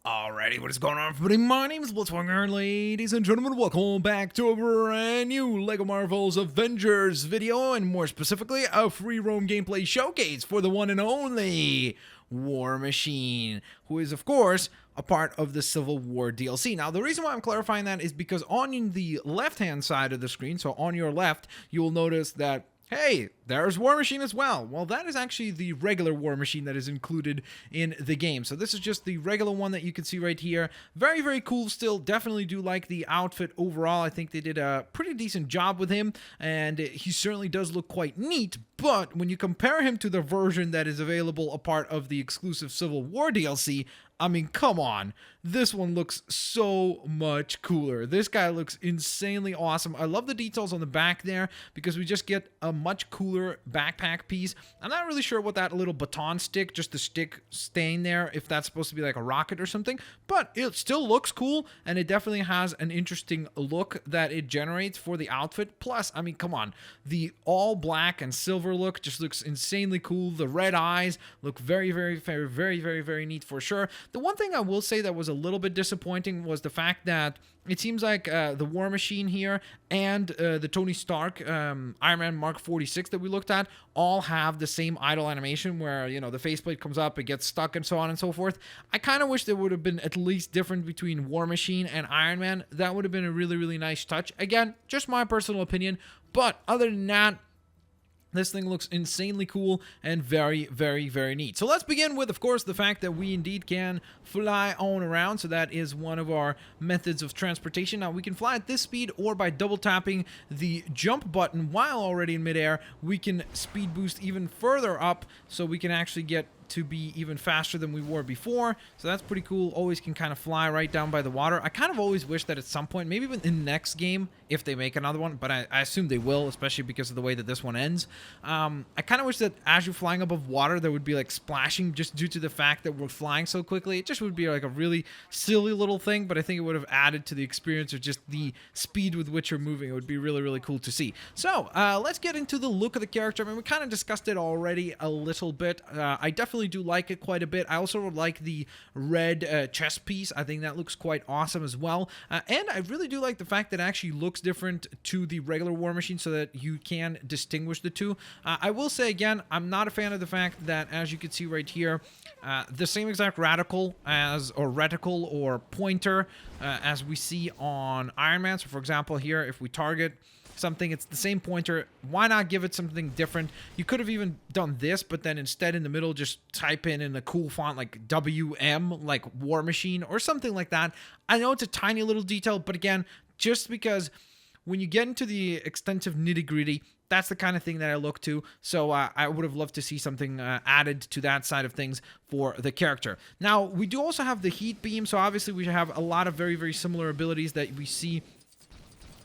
Alrighty, what is going on, everybody? My name is Blitzwinger, ladies and gentlemen. Welcome back to a brand new LEGO Marvel's Avengers video, and more specifically, a free roam gameplay showcase for the one and only War Machine, who is, of course, a part of the Civil War DLC. Now, the reason why I'm clarifying that is because on the left-hand side of the screen, so on your left, you will notice that hey, there's War Machine as well. Well, that is actually the regular War Machine that is included in the game. So this is just the regular one that you can see right here. Very, very cool still. Definitely do like the outfit overall. I think they did a pretty decent job with him, and he certainly does look quite neat. But when you compare him to the version that is available a part of the exclusive Civil War DLC, I mean, come on. This one looks so much cooler. This guy looks insanely awesome. I love the details on the back there because we just get a much cooler backpack piece. I'm not really sure what that little baton stick, just the stick staying there, if that's supposed to be like a rocket or something, but it still looks cool, and it definitely has an interesting look that it generates for the outfit. Plus, I mean, come on. The all black and silver look just looks insanely cool. The red eyes look very, very, very, very, very, very neat for sure. The one thing I will say that was a little bit disappointing was the fact that it seems like the War Machine here and the Tony Stark Iron Man Mark 46 that we looked at all have the same idle animation where, you know, the faceplate comes up, it gets stuck, and so on and so forth. I kind of wish there would have been at least different between War Machine and Iron Man. That would have been a really, really nice touch. Again, just my personal opinion, but other than that, this thing looks insanely cool and very, very, very neat. So let's begin with, of course, the fact that we indeed can fly on around. So that is one of our methods of transportation. Now, we can fly at this speed, or by double tapping the jump button while already in midair, we can speed boost even further up, so we can actually get to be even faster than we were before. So that's pretty cool. Always can kind of fly right down by the water. I kind of always wish that at some point, maybe even in the next game, if they make another one, but I assume they will, especially because of the way that this one ends. I kind of wish that as you're flying above water, there would be like splashing, just due to the fact that we're flying so quickly. It just would be like a really silly little thing, but I think it would have added to the experience, or just the speed with which you're moving. It would be really, really cool to see. So let's get into the look of the character. I mean, we kind of discussed it already a little bit. I definitely do like it quite a bit. I also like the red chest piece. I think that looks quite awesome as well. And I really do like the fact that it actually looks different to the regular War Machine, so that you can distinguish the two. I will say again, I'm not a fan of the fact that, as you can see right here, the same exact reticle or pointer as we see on Iron Man. So for example, here, if we target something, it's the same pointer. Why not give it something different? You could have even done this, but then instead in the middle just type in a cool font like WM, like War Machine or something like that. I know it's a tiny little detail, but again, just because when you get into the extensive nitty-gritty, that's the kind of thing that I look to. So I would have loved to see something added to that side of things for the character. Now, we do also have the heat beam, so obviously we have a lot of very, very similar abilities that we see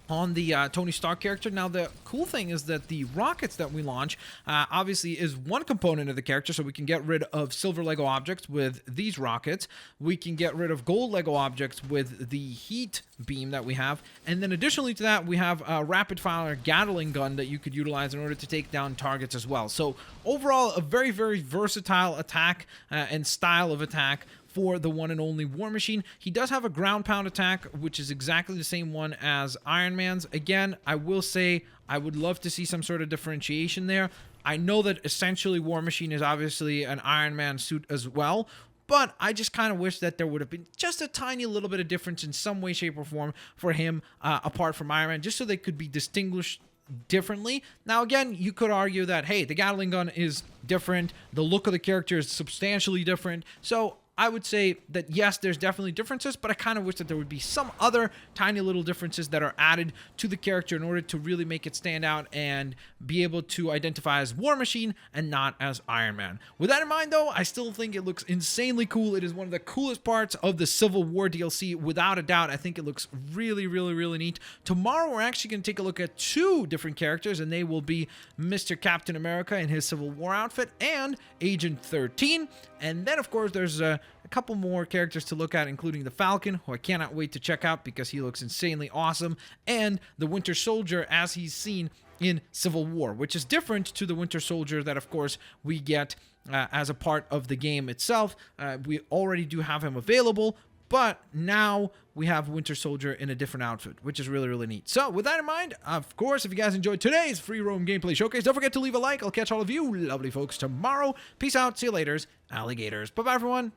on the Tony Stark character. Now, the cool thing is that the rockets that we launch obviously is one component of the character, so we can get rid of silver Lego objects with these rockets. We can get rid of gold Lego objects with the heat beam that we have, and then additionally to that, we have a rapid fire Gatling gun that you could utilize in order to take down targets as well. So overall, a very, very versatile attack and style of attack for the one and only War Machine. He does have a ground pound attack, which is exactly the same one as Iron Man's. Again, I will say I would love to see some sort of differentiation there. I know that essentially War Machine is obviously an Iron Man suit as well, but I just kind of wish that there would have been just a tiny little bit of difference in some way, shape, or form for him apart from Iron Man, just so they could be distinguished differently. Now, again, you could argue that, hey, the Gatling gun is different, the look of the character is substantially different, so I would say that yes, there's definitely differences, but I kind of wish that there would be some other tiny little differences that are added to the character in order to really make it stand out and be able to identify as War Machine and not as Iron Man. With that in mind, though, I still think it looks insanely cool. It is one of the coolest parts of the Civil War DLC, without a doubt. I think it looks really, really, really neat. Tomorrow, we're actually going to take a look at two different characters, and they will be Mr. Captain America in his Civil War outfit and Agent 13. And then, of course, there's a couple more characters to look at, including the Falcon, who I cannot wait to check out because he looks insanely awesome, and the Winter Soldier as he's seen in Civil War, which is different to the Winter Soldier that, of course, we get as a part of the game itself. We already do have him available, But now we have Winter Soldier in a different outfit, which is really, really neat. So with that in mind, of course, if you guys enjoyed today's free roam gameplay showcase, don't forget to leave a like. I'll catch all of you lovely folks tomorrow. Peace out. See you later, alligators. Bye-bye, everyone.